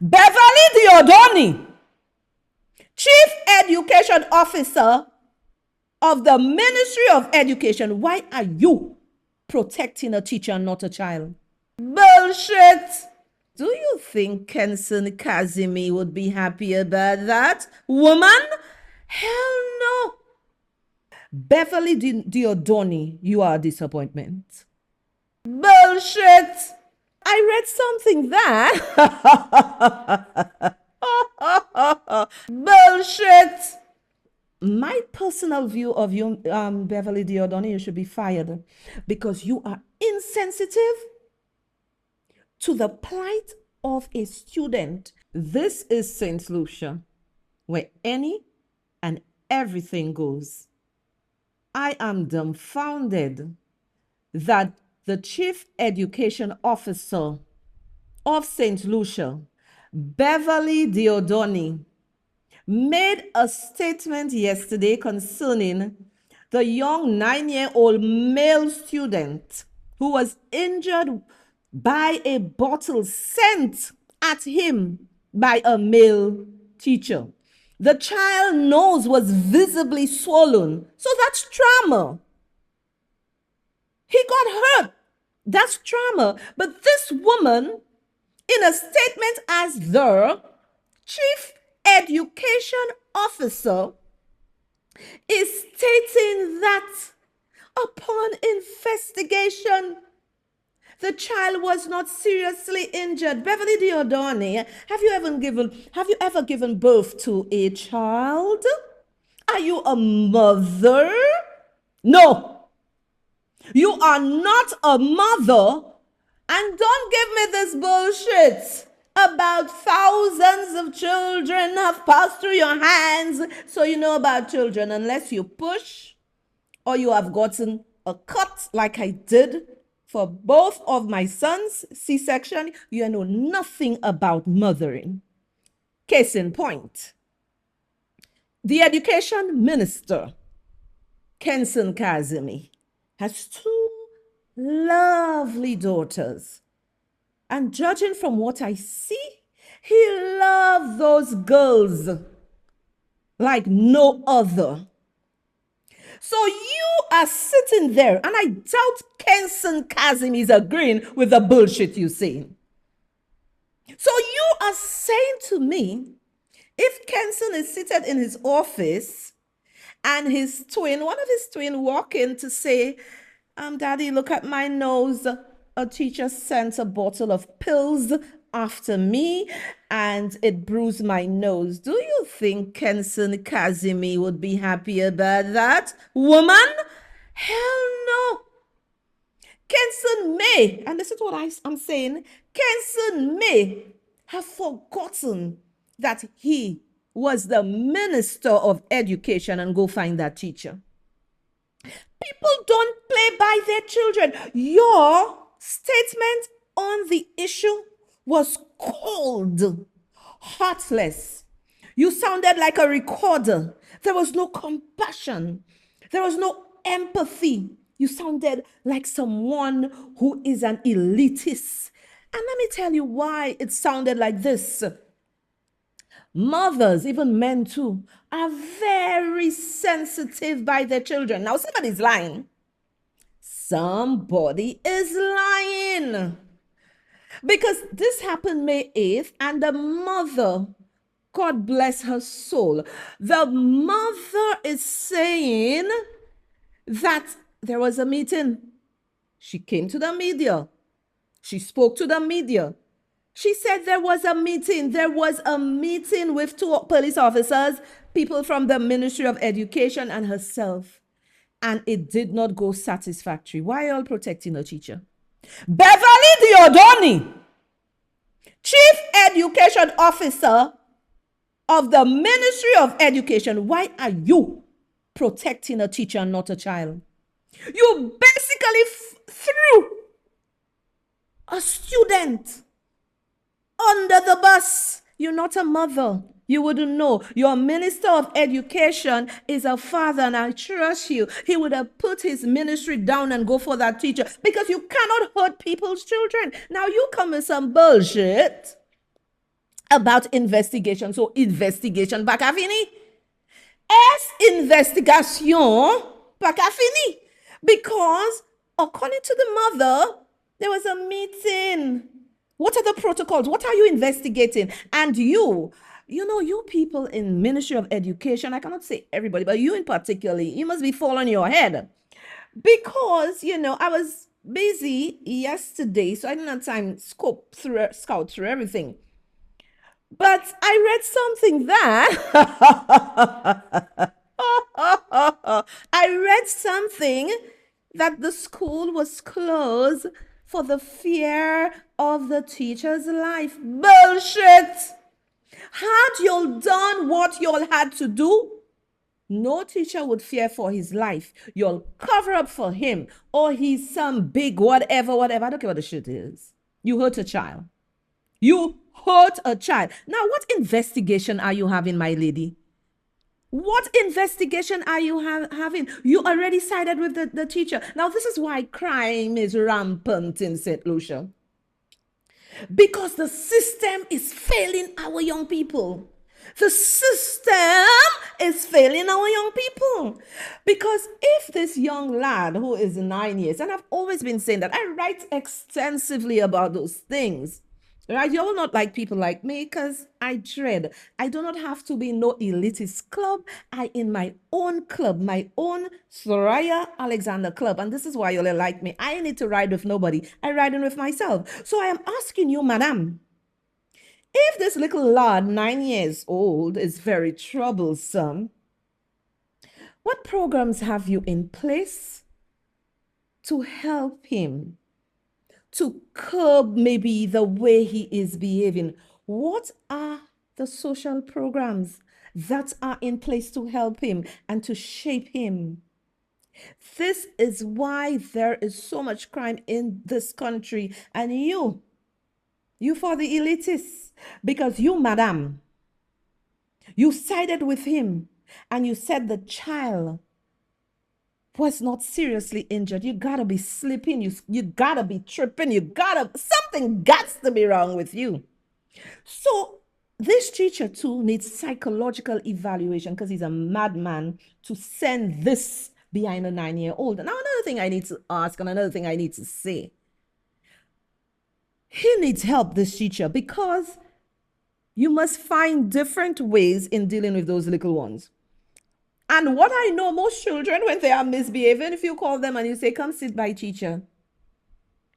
Beverly Diodoni, Chief Education Officer of the Ministry of Education. Why are you protecting a teacher and not a child? Bullshit! Do you think Kenson Kazimi would be happy about that? Woman? Hell no! Beverly Diodoni, you are a disappointment. Bullshit! I read something that. Bullshit! My personal view of you, Beverly Diodoni, you should be fired because you are insensitive to the plight of a student. This is Saint Lucia, where any and everything goes. I am dumbfounded that the Chief Education Officer of Saint Lucia, Beverly Diodoni, made a statement yesterday concerning the young 9-year-old male student who was injured by a bottle sent at him by a male teacher. The child's nose was visibly swollen, so that's trauma. He got hurt. That's trauma. But this woman, in a statement as the Chief Education Officer, is stating that upon investigation, the child was not seriously injured. Beverly Diodoni, have you ever given birth to a child? Are you a mother? No. You are not a mother. And don't give me this bullshit about thousands of children have passed through your hands. So you know about children. Unless you push or you have gotten a cut like I did for both of my sons, C-section, you know nothing about mothering. Case in point, the education minister, Kenson Kazimi, has 2 lovely daughters. And judging from what I see, he loves those girls like no other. So you are sitting there, and I doubt Kenson Kazim is agreeing with the bullshit you're saying. So you are saying to me, if Kenson is seated in his office and his twin, one of his twin walk in to say, Daddy, look at my nose. A teacher sent a bottle of pills after me and it bruised my nose. Do you think Kenson Kazimi would be happy about that? Woman? Hell no. Kenson may, and this is what I'm saying, Kenson may have forgotten that he was the minister of education and go find that teacher. People don't play by their children. Your statement on the issue was cold, heartless. You sounded like a recorder. There was no compassion. There was no empathy. You sounded like someone who is an elitist. And let me tell you why it sounded like this. Mothers, even men too, are very sensitive by their children. Now, somebody's lying. Somebody is lying. Because this happened May 8th, and the mother, God bless her soul, the mother is saying that there was a meeting. She came to the media. She spoke to the media. She said there was a meeting. There was a meeting with 2 police officers, people from the Ministry of Education and herself. And it did not go satisfactory. Why are you all protecting a teacher? Beverly Diodoni, Chief Education Officer of the Ministry of Education. Why are you protecting a teacher and not a child? You basically threw a student under the bus. You're not a mother. You wouldn't know. Your minister of education is a father, and I trust you. He would have put his ministry down and go for that teacher because you cannot hurt people's children. Now you come with some bullshit about investigation. So, investigation pas ka fini. Es investigation pas ka fini. Because, according to the mother, there was a meeting. What are the protocols? What are you investigating? And you people in Ministry of Education, I cannot say everybody, but you in particularly, you must be falling your head. Because, I was busy yesterday, so I didn't have time to scout through everything. But I read something that I read something that the school was closed for the fear of the teacher's life. Bullshit! Had y'all done what y'all had to do, no teacher would fear for his life. You'll cover up for him, or he's some big whatever. I don't care what the shit is. You hurt a child. You hurt a child. Now, what investigation are you having, my lady? What investigation are you having? You already sided with the teacher. Now, this is why crime is rampant in Saint Lucia. Because the system is failing our young people. The system is failing our young people. Because if this young lad who is 9 years, and I've always been saying that, I write extensively about those things. Right? You will not like people like me because I dread. I do not have to be no elitist club. I in my own club, my own Sohria Alexander club. And this is why you'll like me. I need to ride with nobody. I ride in with myself. So I am asking you, madam, if this little lad, 9 years old, is very troublesome, what programs have you in place to help him? To curb maybe the way he is behaving? What are the social programs that are in place to help him and to shape him? This is why there is so much crime in this country. And you for the elitists, because you, madam, you sided with him and you said the child was not seriously injured. You gotta be slipping, you gotta be tripping, something gots to be wrong with you. So this teacher too needs psychological evaluation because he's a madman to send this behind a 9-year-old. Now, another thing I need to ask and another thing I need to say, he needs help, this teacher, because you must find different ways in dealing with those little ones. And what I know, most children, when they are misbehaving, if you call them and you say, come sit by teacher,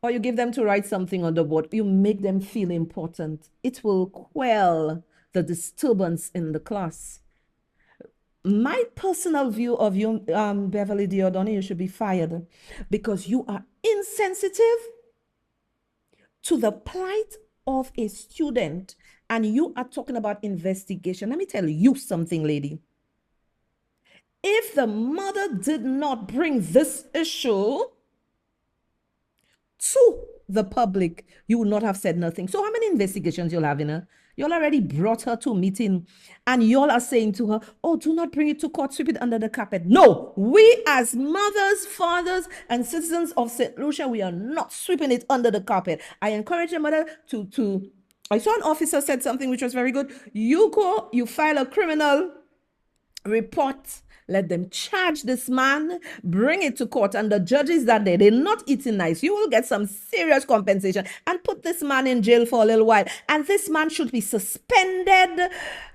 or you give them to write something on the board, you make them feel important. It will quell the disturbance in the class. My personal view of you, Beverly Diodoni, you should be fired because you are insensitive to the plight of a student and you are talking about investigation. Let me tell you something, lady. If the mother did not bring this issue to the public, you would not have said nothing. So how many investigations you'll have in her? You'll already brought her to a meeting and y'all are saying to her, oh, do not bring it to court, sweep it under the carpet. No, we as mothers, fathers, and citizens of St. Lucia, we are not sweeping it under the carpet. I encourage your mother to I saw an officer said something which was very good. You go, you file a criminal report, let them charge this man, bring it to court, and the judges that day, they're not eating nice. You will get some serious compensation and put this man in jail for a little while. And this man should be suspended,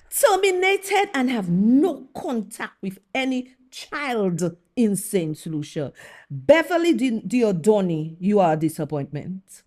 terminated, and have no contact with any child in Saint Lucia. Beverly Diodoni, you are a disappointment.